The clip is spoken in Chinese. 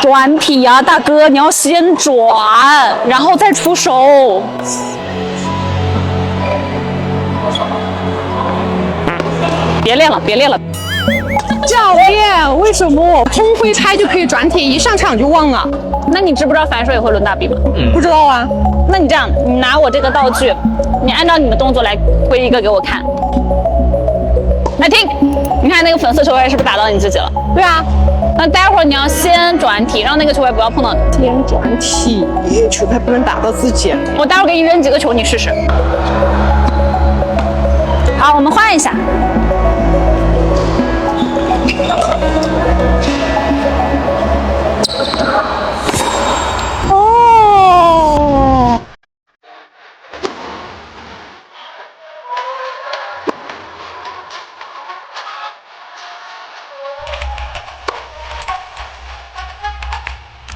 转体呀，大哥，你要先转，然后再出手。别练了，别练了。教练，为什么我空挥拍就可以转体，一上场就忘啊？那你知不知道反手也会抡大臂吗？不知道啊。那你这样，你拿我这个道具，你按照你的动作来挥一个给我看。来听，你看那个粉色球拍是不是打到你自己了？对啊。那待会儿你要先转体，让那个球拍不要碰到你。先转体，球拍不能打到自己。我待会儿给你扔几个球，你试试。好，我们换一下。